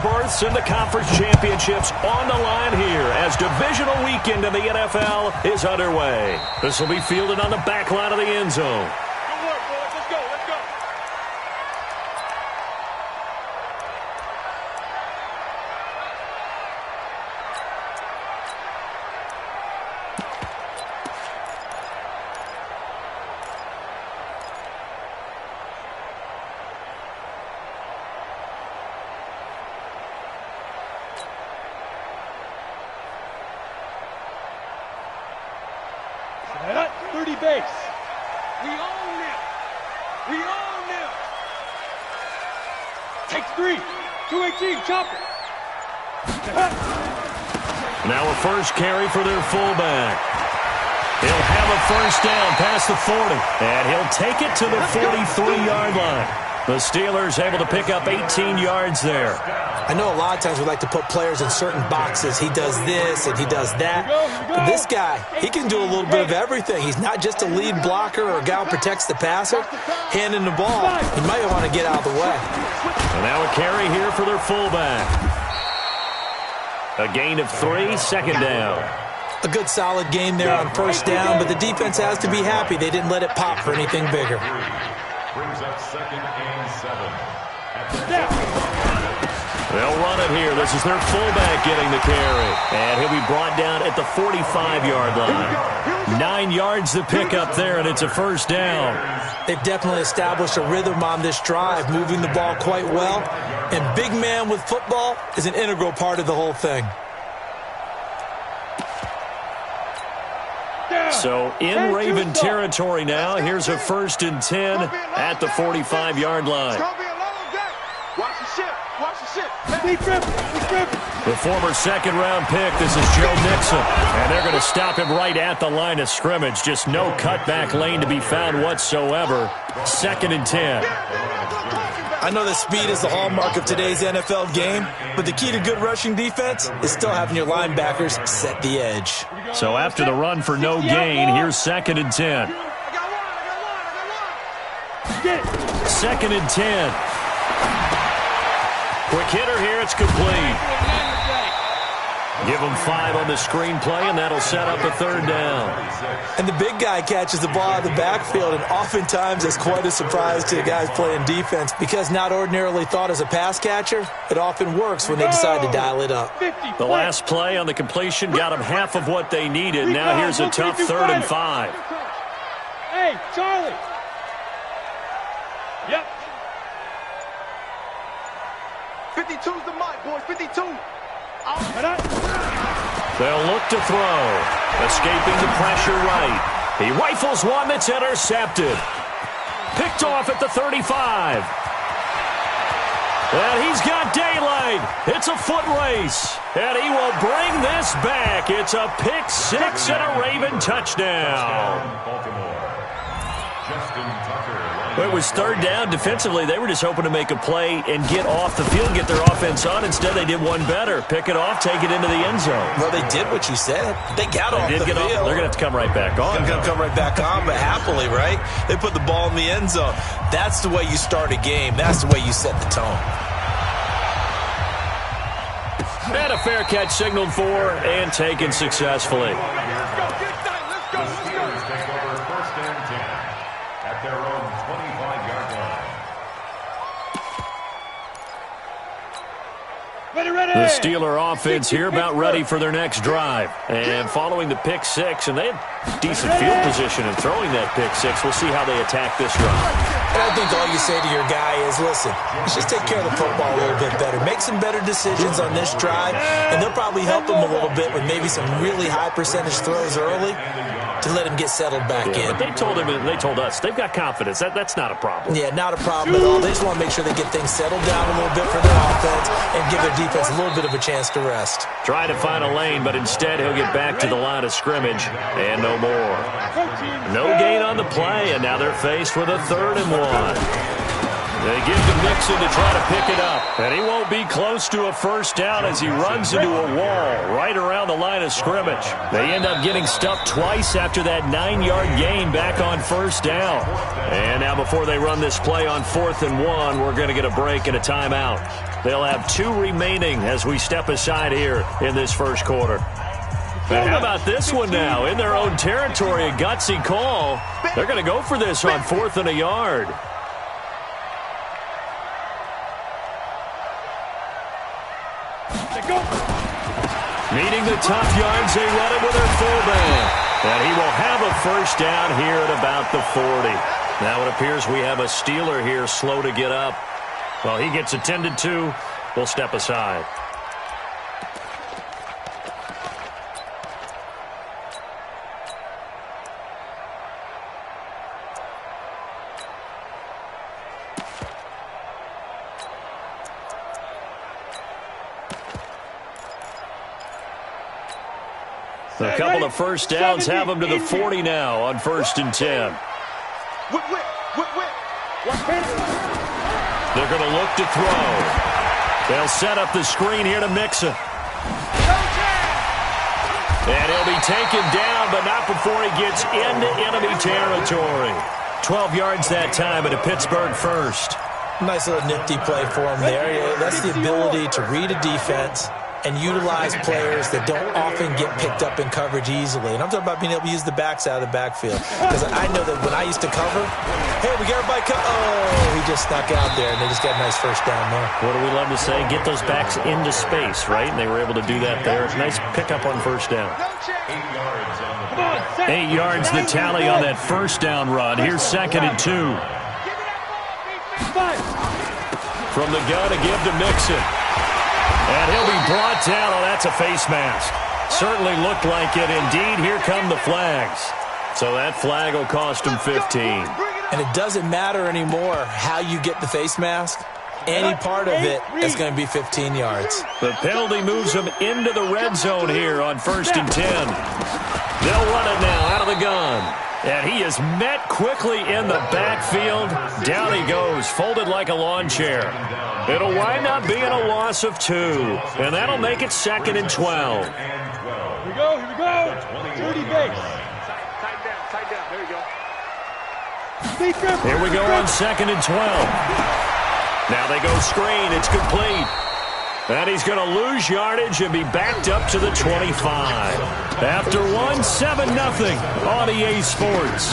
berths and the conference championships on the line here as divisional weekend in the NFL is underway. This will be fielded on the back line of the end zone. Good work, boys. Let's go. Let's go. That 30 base. We own them. We own them. Take 3. 218. Chop it. Now a first carry for their fullback. He'll have a first down past the 40. And he'll take it to the 43-yard line. The Steelers able to pick up 18 yards there. I know a lot of times we like to put players in certain boxes. He does this and he does that. But this guy, he can do a little bit of everything. He's not just a lead blocker or a guy who protects the passer. Handing the ball, he might want to get out of the way. And now a carry here for their fullback. A gain of 3, second down. A good solid game there on first down, but the defense has to be happy they didn't let it pop for anything bigger. Brings up 2nd and 7. They'll run it here. This is their fullback getting the carry. And he'll be brought down at the 45-yard line. 9 yards to pick up there, and it's a first down. They've definitely established a rhythm on this drive, moving the ball quite well. And big man with football is an integral part of the whole thing. So in Raven territory now, here's a 1st and 10 at the 45-yard line. Watch the ship. Watch the ship. The former second-round pick, this is Joe Mixon. And they're going to stop him right at the line of scrimmage. Just no cutback lane to be found whatsoever. 2nd and 10. I know that speed is the hallmark of today's NFL game, but the key to good rushing defense is still having your linebackers set the edge. So after the run for no gain, here's 2nd and 10. 2nd and 10. Quick hitter here, it's complete. Give them 5 on the screenplay, and that'll set up a 3rd down. And the big guy catches the ball out of the backfield, and oftentimes it's quite a surprise to the guys playing defense because not ordinarily thought as a pass catcher, it often works when they decide to dial it up. The last play on the completion got them half of what they needed. Now here's a tough 3rd and 5. Hey, Charlie. Yep. 52's the mic, boys. 52. They'll look to throw. Escaping the pressure right. He rifles one that's intercepted. Picked off at the 35. And he's got daylight. It's a foot race. And he will bring this back. It's a pick 6 and a Raven touchdown. It was 3rd down. Defensively, they were just hoping to make a play and get off the field, get their offense on. Instead, they did one better. Pick it off, take it into the end zone. Well, they did what you said. They got off the field. They're going to have to come right back on. They're going to come right back on, but happily, right? They put the ball in the end zone. That's the way you start a game. That's the way you set the tone. And a fair catch signaled for and taken successfully. Let's go. Steelers take over 1st and 10 at their own 25-yard line. Ready. The Steeler offense here about ready for their next drive. And following the pick 6, and they have decent field position in throwing that pick 6. We'll see how they attack this drive. And I think all you say to your guy is, listen, let's just take care of the football a little bit better. Make some better decisions on this drive, and they'll probably help him a little bit with maybe some really high percentage throws early to let him get settled back in. But they told us, they've got confidence. That's not a problem. Yeah, not a problem at all. They just want to make sure they get things settled down a little bit for their offense and give their defense a little bit of a chance to rest. Trying to find a lane, but instead he'll get back to the line of scrimmage and no more. No gain on the play, and now they're faced with a 3rd and 1. They give to Mixon to try to pick it up. And he won't be close to a first down as he runs into a wall right around the line of scrimmage. They end up getting stuffed twice after that 9-yard gain back on first down. And now before they run this play on 4th and 1, we're going to get a break and a timeout. They'll have 2 remaining as we step aside here in this first quarter. And how about this one now? In their own territory, a gutsy call. They're going to go for this on 4th and a yard. Needing the tough yards, they run it with their fullback. And he will have a first down here at about the 40. Now it appears we have a Steeler here slow to get up. Well, he gets attended to. We'll step aside. A couple of first downs have them to the 40 now on 1st and 10. They're going to look to throw. They'll set up the screen here to Mixon. And he'll be taken down, but not before he gets into enemy territory. 12 yards that time at a Pittsburgh first. Nice little nifty play for him there. That's the ability to read a defense and utilize players that don't often get picked up in coverage easily. And I'm talking about being able to use the backs out of the backfield. Because I know that when I used to cover, hey, we got everybody oh, he just snuck out there, and they just got a nice first down there. What do we love to say? Get those backs into space, right? And they were able to do that there. Nice pickup on first down. 8 yards the tally on that first down run. Here's 2nd and 2. From the gun to give to Mixon. And he'll be brought down. Oh, that's a face mask. Certainly looked like it. Indeed, here come the flags. So that flag will cost him 15. And it doesn't matter anymore how you get the face mask. Any part of it is going to be 15 yards. The penalty moves him into the red zone here on 1st and 10. They'll run it now out of the gun. And he is met quickly in the backfield. Down he goes, folded like a lawn chair. It'll wind up being a loss of 2. And that'll make it 2nd and 12. Here we go. Dirty base. Tight down. There you go. Here we go on 2nd and 12. Now they go screen. It's complete. And he's going to lose yardage and be backed up to the 25. After 1, 7-0 on EA Sports.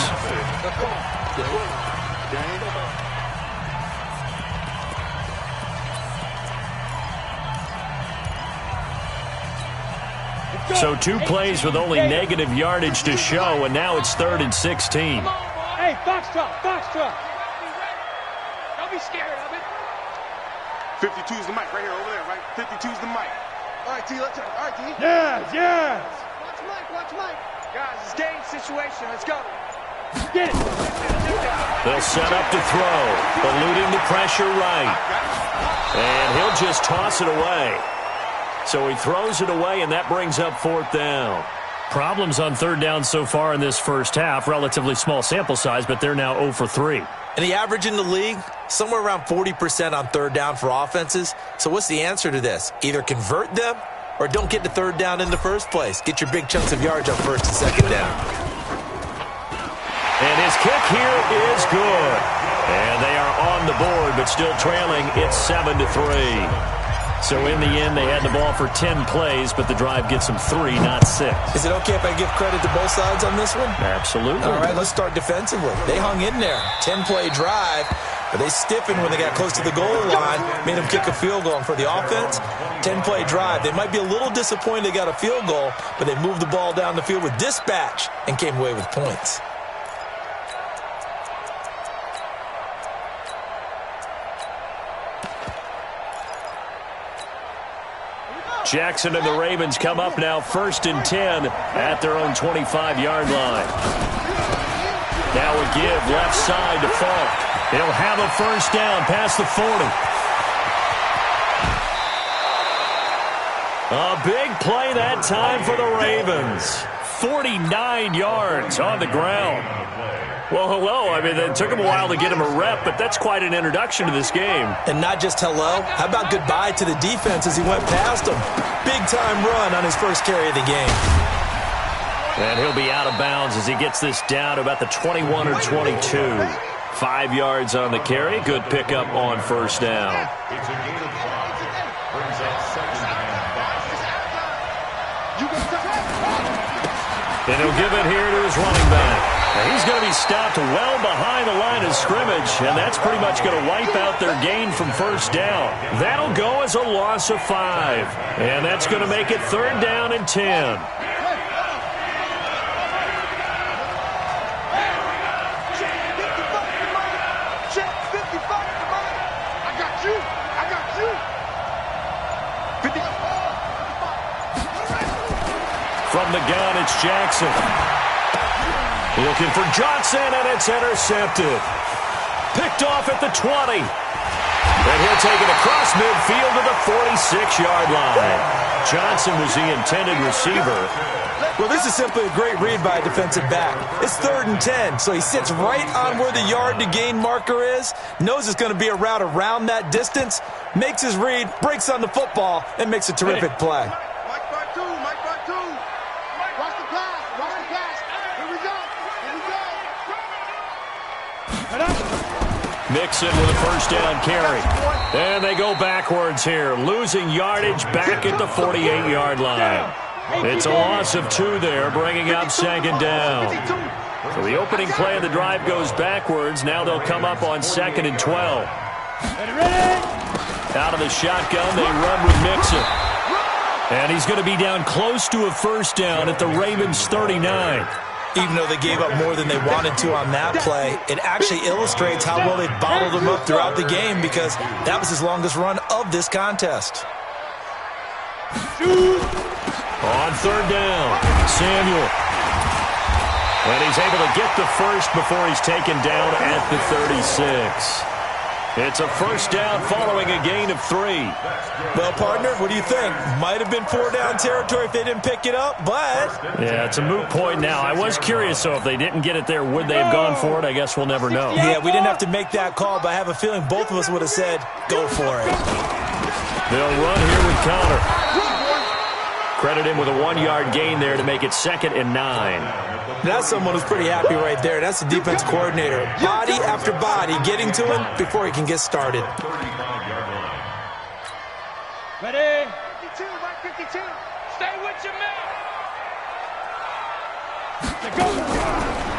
So 2 plays with only negative yardage to show, and now it's 3rd and 16. Hey, box truck. Don't be scared of it. 52's the mic right here, over there, right? 52's the mic. All right, T, let's go. All right, T. Yes. Watch Mike. Guys, it's game situation. Let's go. Get it. They'll set up to throw, eluding the pressure right. And he'll just toss it away. So he throws it away, and that brings up 4th down. Problems on 3rd down so far in this first half. Relatively small sample size, but they're now 0 for 3. And the average in the league, somewhere around 40% on 3rd down for offenses. So what's the answer to this? Either convert them or don't get to 3rd down in the first place. Get your big chunks of yards on 1st and 2nd down. And his kick here is good. And they are on the board, but still trailing. It's 7-3. So in the end, they had the ball for 10 plays, but the drive gets them 3, not 6. Is it okay if I give credit to both sides on this one? Absolutely. All right, let's start defensively. They hung in there. 10-play drive, but they stiffened when they got close to the goal line, made them kick a field goal. And for the offense, 10-play drive. They might be a little disappointed they got a field goal, but they moved the ball down the field with dispatch and came away with points. Jackson and the Ravens come up now 1st and 10 at their own 25-yard line. Now a give left side to Falk. He'll have a first down past the 40. A big play that time for the Ravens. 49 yards on the ground. Well, hello. I mean, it took him a while to get him a rep, but that's quite an introduction to this game. And not just hello. How about goodbye to the defense as he went past him? Big-time run on his first carry of the game. And he'll be out of bounds as he gets this down to about the 21 or 22. 5 yards on the carry. Good pickup on first down. It's a gain of 5. Brings up second and 5. And he'll give it here to his running back. Now he's going to be stopped well behind the line of scrimmage, and that's pretty much going to wipe out their gain from first down. That'll go as a loss of 5. And that's going to make it 3rd down and 10. From the gun, it's Jackson. Looking for Johnson, and it's intercepted. Picked off at the 20. And he'll take it across midfield to the 46-yard line. Johnson was the intended receiver. Well, this is simply a great read by a defensive back. It's 3rd and 10, so he sits right on where the yard-to-gain marker is, knows it's going to be a route around that distance, makes his read, breaks on the football, and makes a terrific play. Mixon with a first down carry. And they go backwards here, losing yardage back at the 48-yard line. It's a loss of 2 there, bringing up 2nd down. So the opening play of the drive goes backwards. Now they'll come up on 2nd and 12. Out of the shotgun, they run with Mixon. And he's going to be down close to a first down at the Ravens' 39. Even though they gave up more than they wanted to on that play, it actually illustrates how well they bottled him up throughout the game because that was his longest run of this contest. On 3rd down, Samuel. And he's able to get the first before he's taken down at the 36. It's a first down following a gain of 3. Well, partner, what do you think? Might have been 4-down territory if they didn't pick it up, but... Yeah, it's a moot point now. I was curious, so if they didn't get it there, would they have gone for it? I guess we'll never know. Yeah, we didn't have to make that call, but I have a feeling both of us would have said, go for it. They'll run here with Connor. Credit him with a 1-yard gain there to make it 2nd and 9. That's someone who's pretty happy right there. That's the defense coordinator. Body after body getting to him before he can get started. Ready? 52, Mike 52. Stay with your man.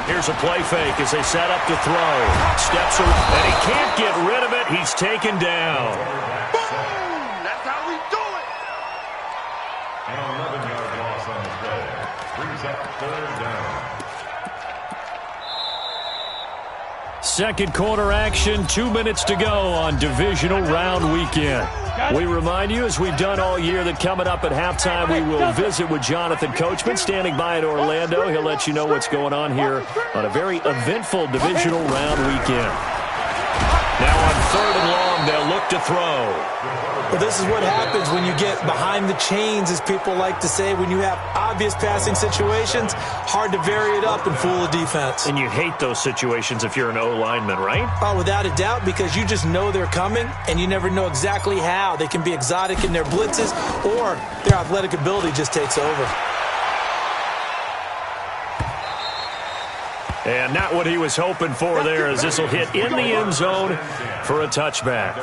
Here's a play fake as they set up to throw. Steps around, and he can't get rid of it. He's taken down. Boom! That's how we do it. An 11-yard loss on the play. Brings up 3rd down. Second quarter action, 2 minutes to go on divisional round weekend. We remind you, as we've done all year, that coming up at halftime, we will visit with Jonathan Coachman standing by in Orlando. He'll let you know what's going on here on a very eventful divisional round weekend. Now on 3rd and long, they'll look to throw. Well, this is what happens when you get behind the chains, as people like to say. When you have obvious passing situations, hard to vary it up and fool the defense. And you hate those situations if you're an O-lineman, right? Oh, without a doubt, because you just know they're coming, and you never know exactly how. They can be exotic in their blitzes, or their athletic ability just takes over. And not what he was hoping for there, as this will hit in the end zone for a touchback.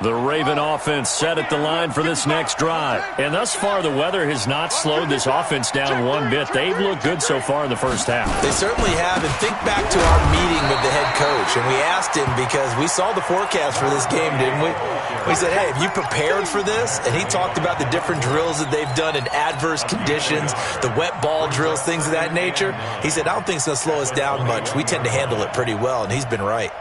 The Raven offense set at the line for this next drive. And thus far, the weather has not slowed this offense down one bit. They've looked good so far in the first half. They certainly have. And think back to our meeting with the head coach. And we asked him, because we saw the forecast for this game, didn't we? We said, hey, have you prepared for this? And he talked about the different drills that they've done in adverse conditions, the wet ball drills, things of that nature. He said, I don't think it's going to slow us down much. We tend to handle it pretty well, and he's been right.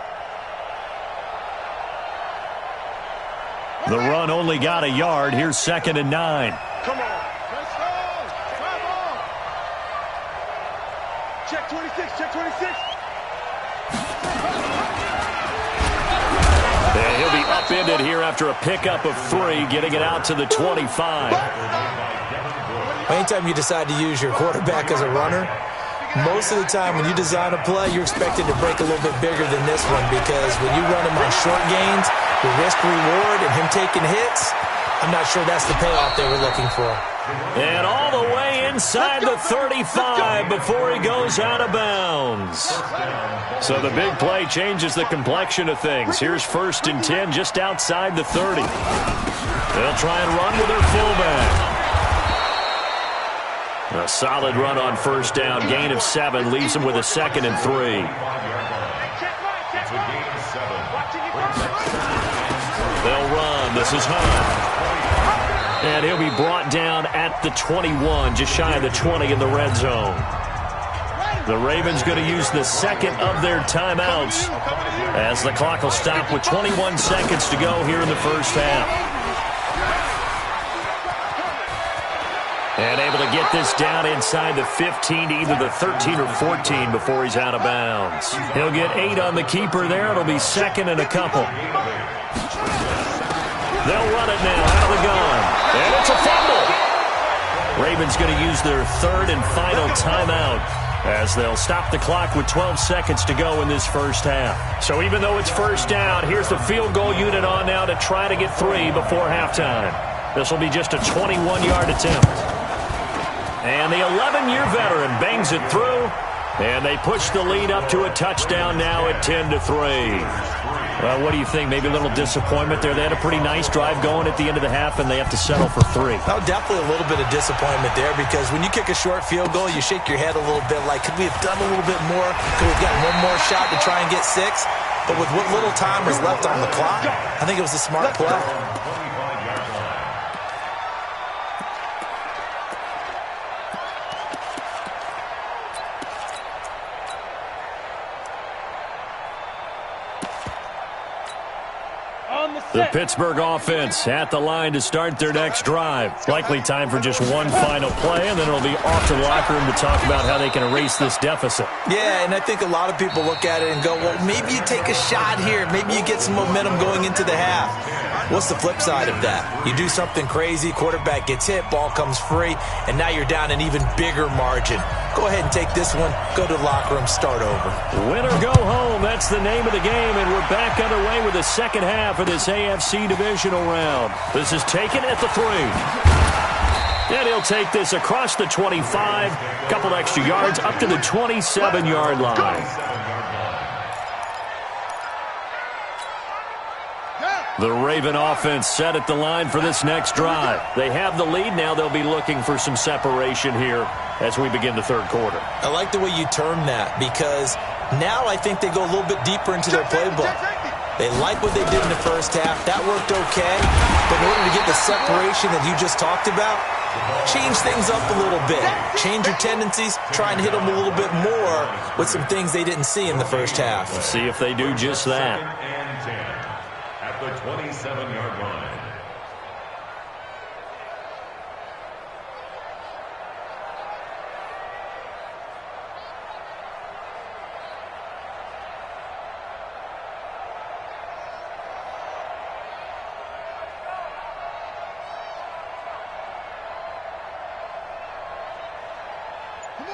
The run only got a yard. Here's 2nd and 9. Come on. Check 26, check 26. And he'll be up upended here after a pickup of 3, getting it out to the 25. Anytime you decide to use your quarterback as a runner, most of the time when you design a play, you're expected to break a little bit bigger than this one, because when you run him on short gains, the risk-reward and him taking hits, I'm not sure that's the payoff they were looking for. And all the way inside the 35 before he goes out of bounds. So the big play changes the complexion of things. Here's 1st and 10 just outside the 30. They'll try and run with their fullback. A solid run on 1st down. Gain of 7 leaves him with a 2nd and 3. They'll run. This is Hunt. And he'll be brought down at the 21, just shy of the 20 in the red zone. The Ravens going to use the 2nd of their timeouts as the clock will stop with 21 seconds to go here in the 1st half. And able to get this down inside the 15 to either the 13 or 14 before he's out of bounds. He'll get 8 on the keeper there. It'll be 2nd and a couple. They'll run it now out of the gun. And it's a fumble. Ravens going to use their 3rd and final timeout as they'll stop the clock with 12 seconds to go in this 1st half. So even though it's 1st down, here's the field goal unit on now to try to get 3 before halftime. This will be just a 21-yard attempt. And the 11-year veteran bangs it through, and they push the lead up to a touchdown now at 10-3. Well, what do you think? Maybe a little disappointment there. They had a pretty nice drive going at the end of the half, and they have to settle for 3. No, definitely a little bit of disappointment there, because when you kick a short field goal, you shake your head a little bit like, could we have done a little bit more? Could we have gotten one more shot to try and get 6? But with what little time was left on the clock, I think it was a smart play. The Pittsburgh offense at the line to start their next drive. Likely time for just one final play, and then it'll be off to the locker room to talk about how they can erase this deficit. Yeah, and I think a lot of people look at it and go, well, maybe you take a shot here. Maybe you get some momentum going into the half. What's the flip side of that? You do something crazy, quarterback gets hit, ball comes free, and now you're down an even bigger margin. Go ahead and take this one, go to the locker room, start over. Win or go home, that's the name of the game, and we're back underway with the second half of this AFC divisional round. This is taken at the 3. And he'll take this across the 25, couple extra yards up to the 27-yard line. The Raven offense set at the line for this next drive. They have the lead now. They'll be looking for some separation here as we begin the 3rd quarter. I like the way you term that, because now I think they go a little bit deeper into their playbook. They like what they did in the 1st half. That worked okay. But in order to get the separation that you just talked about, change things up a little bit. Change your tendencies. Try and hit them a little bit more with some things they didn't see in the 1st half. Let's see if they do just that. At the 27-yard line.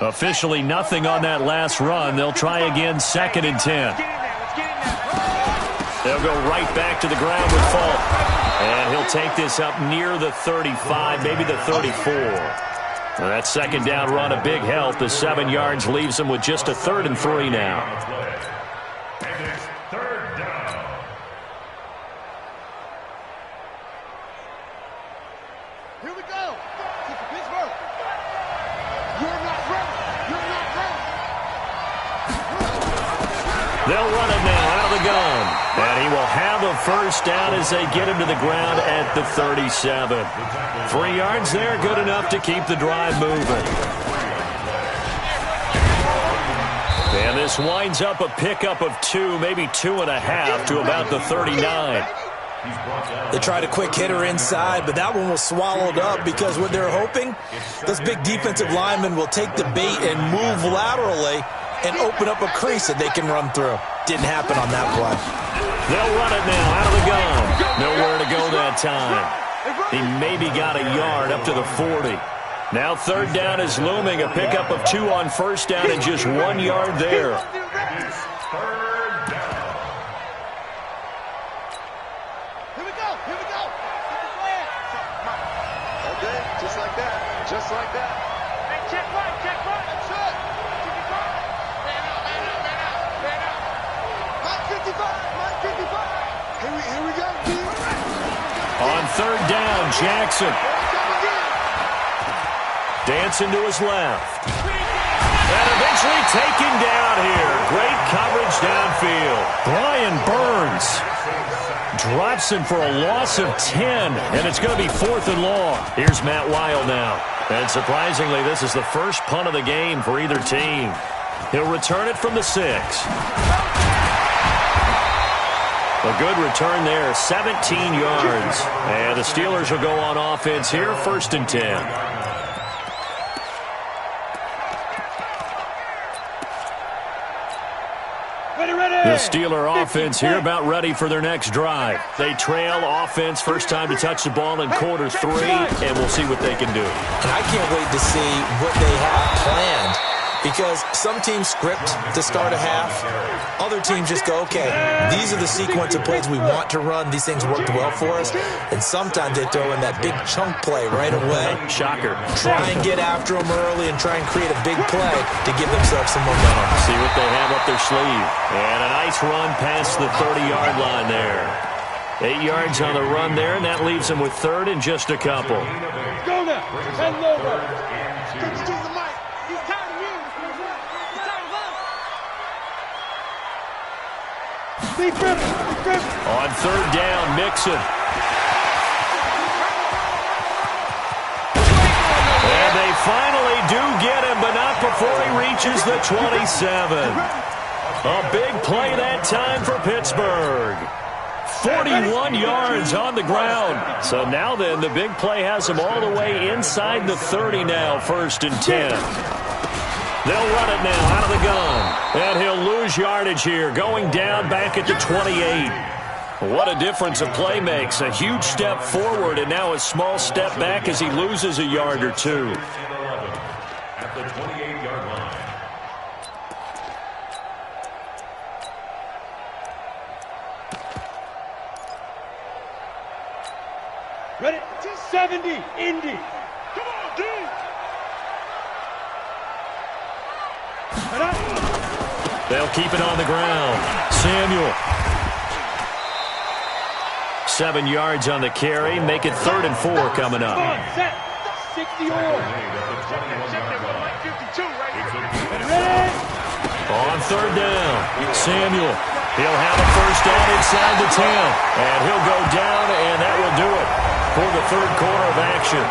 Officially nothing on that last run. They'll try again, 2nd and 10. They'll go right back to the ground with Falk. And he'll take this up near the 35, maybe the 34. Well, that 2nd down run, a big help. The 7 yards leaves him with just a 3rd and 3 now. And it's 3rd down. Here we go. Pittsburgh. You're not ready. You're not ready. They'll run it now out of the gun. And he will have a 1st down as they get him to the ground at the 37. 3 yards there, good enough to keep the drive moving. And this winds up a pickup of 2, maybe 2.5 to about the 39. They tried a quick hitter inside, but that one was swallowed up because what they're hoping, this big defensive lineman will take the bait and move laterally and open up a crease that they can run through. didn't happen on that play. They'll run it now out of the gun. Nowhere to go that time. He maybe got a yard up to the 40. Now third down is looming. A pickup of 2 on first down and just 1 yard there. Just like that. Hey, check right. That's it. Man out. Mike 55. Here we go, team. On third down, Jackson. Dancing to his left. And eventually taken down here. Great coverage downfield. Brian Burns drops him for a loss of 10, and it's going to be 4th and long. Here's Matt Weil now. And surprisingly, this is the first punt of the game for either team. He'll return it from the 6. A good return there, 17 yards. And the Steelers will go on offense here, 1st and 10. The Steeler offense here about ready for their next drive. They trail offense, first time to touch the ball in quarter 3, and we'll see what they can do. And I can't wait to see what they have planned, because some teams script to start a half. Other teams just go, okay, these are the sequence of plays we want to run. These things worked well for us. And sometimes they throw in that big chunk play right away. Shocker. Try and get after them early and try and create a big play to give themselves some momentum. See what they have up their sleeve. And a nice run past the 30-yard line there. 8 yards on the run there, and that leaves them with 3rd and just a couple. Go now. Head over. On third down, Mixon. And they finally do get him, but not before he reaches the 27. A big play that time for Pittsburgh. 41 yards on the ground. So now then, the big play has him all the way inside the 30 now, 1st and 10. They'll run it now out of the gun. And he'll lose yardage here, going down back at the 28. What a difference a play makes. A huge step forward and now a small step back as he loses a yard or 2. At the 28-yard line. Ready? 70, Indy. Come on, dude. They'll keep it on the ground. Samuel. 7 yards on the carry. Make it 3rd and 4 coming up. Set. 60 on. On third down, Samuel. He'll have a first down inside the 10. And he'll go down, and that will do it for the 3rd quarter of action.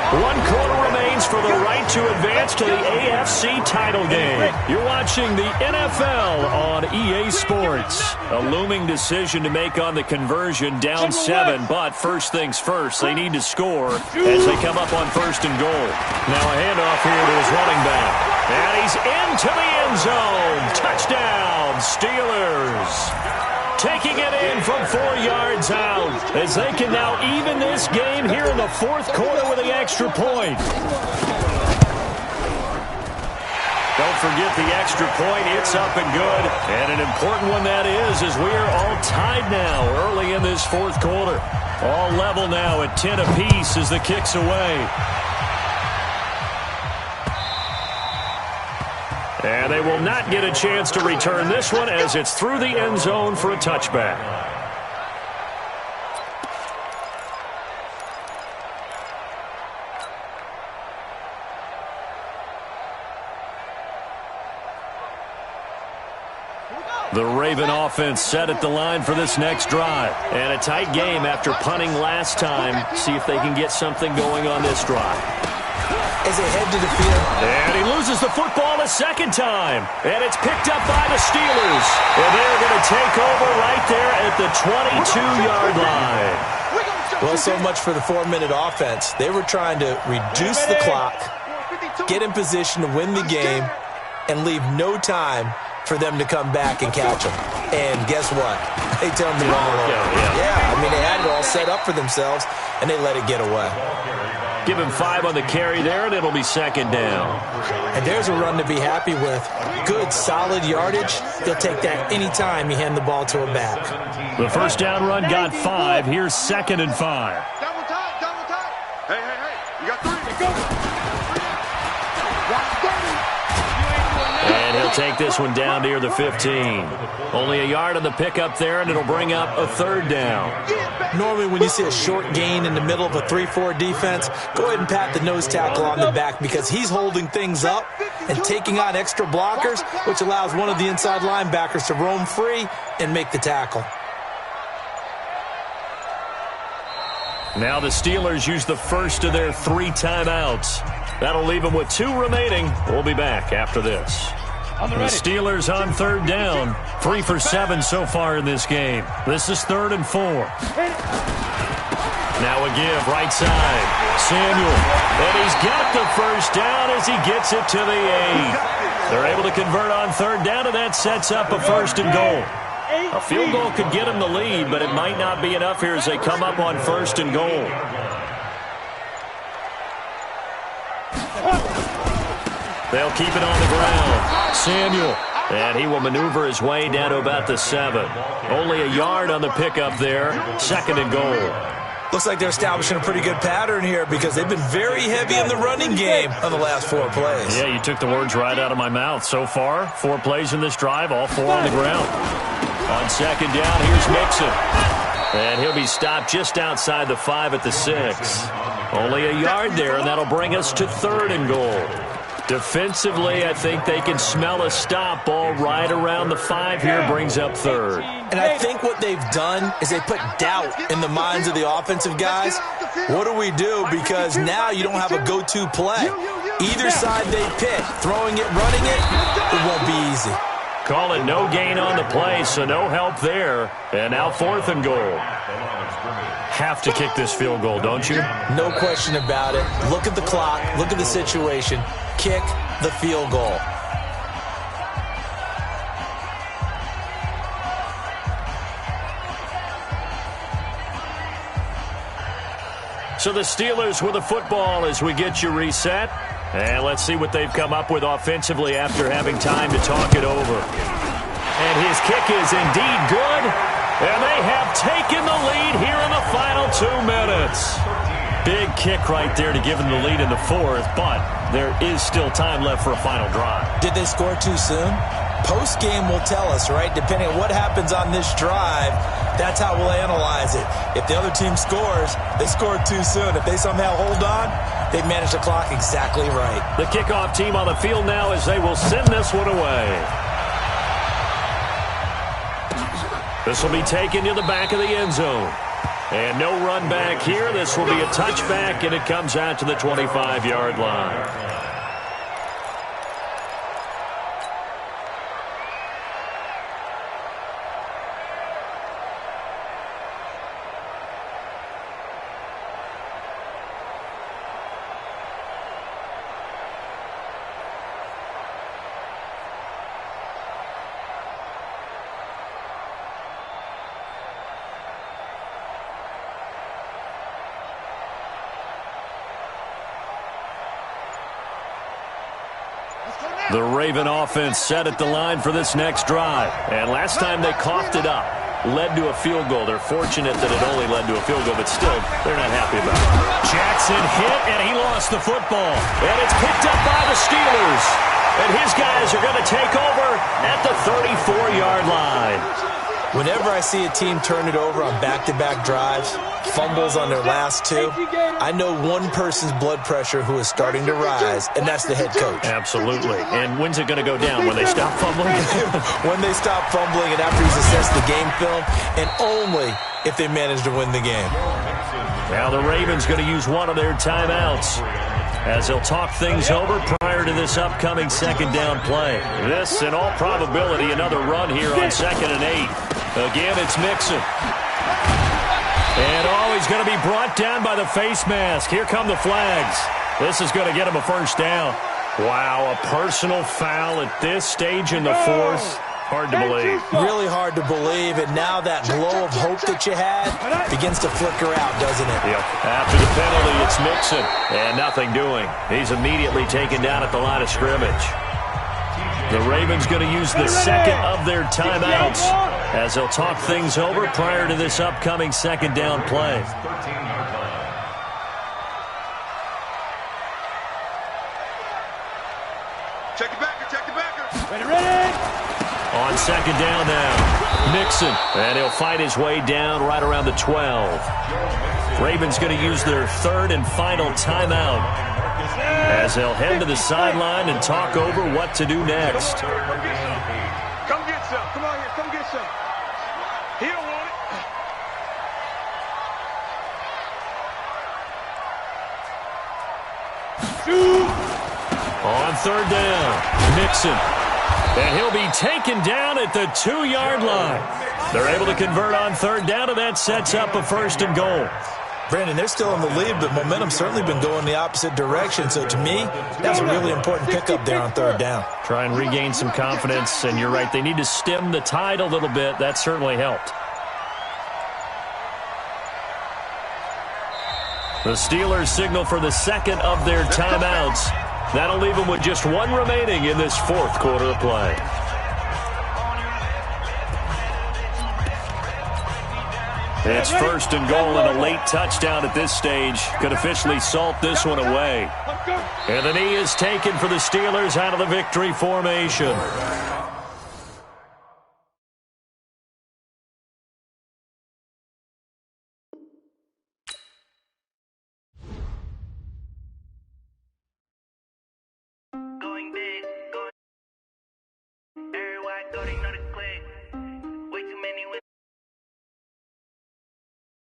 1 quarter remains for the right to advance to the AFC title game. You're watching the NFL on EA Sports. A looming decision to make on the conversion, down 7, but first things first, they need to score as they come up on 1st and goal. Now a handoff here to his running back. And he's into the end zone. Touchdown, Steelers. Taking it in from 4 yards out as they can now even this game here in the 4th quarter with the extra point. Don't forget the extra point. It's up and good. And an important one that is, as we are all tied now early in this 4th quarter. All level now at 10 apiece as the kick's away. And they will not get a chance to return this one as it's through the end zone for a touchback. The Raven offense set at the line for this next drive. And a tight game after punting last time. See if they can get something going on this drive. As they head to the field. And he loses the football a second time. And it's picked up by the Steelers. And they're going to take over right there at the 22-yard line. Well, so much for the 4-minute offense. They were trying to reduce the clock, get in position to win the game, and leave no time for them to come back and catch them. And guess what? They turned the ball over. Yeah, I mean, they had it all set up for themselves, and they let it get away. Give him 5 on the carry there, and it'll be second down. And there's a run to be happy with. Good, solid yardage. He'll take that anytime you hand the ball to a back. The first down run got 5. Here's 2nd and 5. Double time, double time. Hey, hey, hey. You got 3. Let's go. Watch 30. And he'll take this one down near the 15. Only a yard on the pickup there, and it'll bring up a 3rd down. Normally when you see a short gain in the middle of a 3-4 defense, go ahead and pat the nose tackle on the back because he's holding things up and taking on extra blockers, which allows one of the inside linebackers to roam free and make the tackle. Now the Steelers use the first of their 3 timeouts. That'll leave them with 2 remaining. We'll be back after this. The Steelers on 3rd down. 3 for 7 so far in this game. This is 3rd and 4. Now a give, right side. Samuel. And he's got the first down as he gets it to the 8. They're able to convert on 3rd down, and that sets up a 1st and goal. A field goal could get them the lead, but it might not be enough here as they come up on 1st and goal. They'll keep it on the ground. Samuel. And he will maneuver his way down to about the 7. Only a yard on the pickup there. 2nd and goal. Looks like they're establishing a pretty good pattern here because they've been very heavy in the running game on the last 4 plays. Yeah, you took the words right out of my mouth. So far, 4 plays in this drive, all 4 on the ground. On 2nd down, here's Mixon. And he'll be stopped just outside the 5 at the 6. Only a yard there, and that'll bring us to 3rd and goal. Defensively, I think they can smell a stop ball right around the 5 here, brings up 3rd. And I think what they've done is they put doubt in the minds of the offensive guys. What do we do? Because now you don't have a go-to play. Either side they pick, throwing it, running it, it won't be easy. Call it no gain on the play, so no help there. And now 4th and goal. Have to kick this field goal, don't you? No question about it. Look at the clock. Look at the situation. Kick the field goal. So the Steelers with the football as we get you reset. And let's see what they've come up with offensively after having time to talk it over. And his kick is indeed good. And they have taken the lead here in the final 2 minutes. Big kick right there to give them the lead in the 4th, but there is still time left for a final drive. Did they score too soon? Post-game will tell us, right? Depending on what happens on this drive, that's how we'll analyze it. If the other team scores, they scored too soon. If they somehow hold on, they manage the clock exactly right. The kickoff team on the field now as they will send this one away. This will be taken to the back of the end zone. And no run back here. This will be a touchback, and it comes out to the 25-yard line. The Raven offense set at the line for this next drive. And last time they coughed it up, led to a field goal. They're fortunate that it only led to a field goal, but still, they're not happy about it. Jackson hit, and he lost the football. And it's picked up by the Steelers. And his guys are going to take over at the 34-yard line. Whenever I see a team turn it over on back-to-back drives, fumbles on their last 2, I know one person's blood pressure who is starting to rise, and that's the head coach. Absolutely. And when's it going to go down? When they stop fumbling? When they stop fumbling and after he's assessed the game film, and only if they manage to win the game. Now the Ravens going to use one of their timeouts as they'll talk things over prior to this upcoming 2nd down play. This, in all probability, another run here on 2nd and 8. Again, it's Mixon. And he's going to be brought down by the face mask. Here come the flags. This is going to get him a first down. Wow, a personal foul at this stage in the fourth. Hard to believe. Really hard to believe, and now that glow of hope that you had begins to flicker out, doesn't it? Yep. After the penalty, it's Mixon, and nothing doing. He's immediately taken down at the line of scrimmage. The Ravens going to use the second of their timeouts as they'll talk things over prior to this upcoming second down play. Check it back, check it back. Ready. On second down now, Mixon, and he'll fight his way down right around the 12. Ravens going to use their third and final timeout as they'll head to the sideline and talk over what to do next. Come get some. Come on here, come get some. He don't want it. On third down, Mixon. And he'll be taken down at the 2-yard line. They're able to convert on third down, and that sets up a first and goal. Brandon, they're still in the lead, but momentum's certainly been going the opposite direction. So to me, that's a really important pickup there on third down. Try and regain some confidence, and you're right, they need to stem the tide a little bit. That certainly helped. The Steelers signal for the second of their timeouts. That'll leave them with just one remaining in this fourth quarter of play. It's first and goal, and a late touchdown at this stage could officially salt this one away. And the knee is taken for the Steelers out of the victory formation.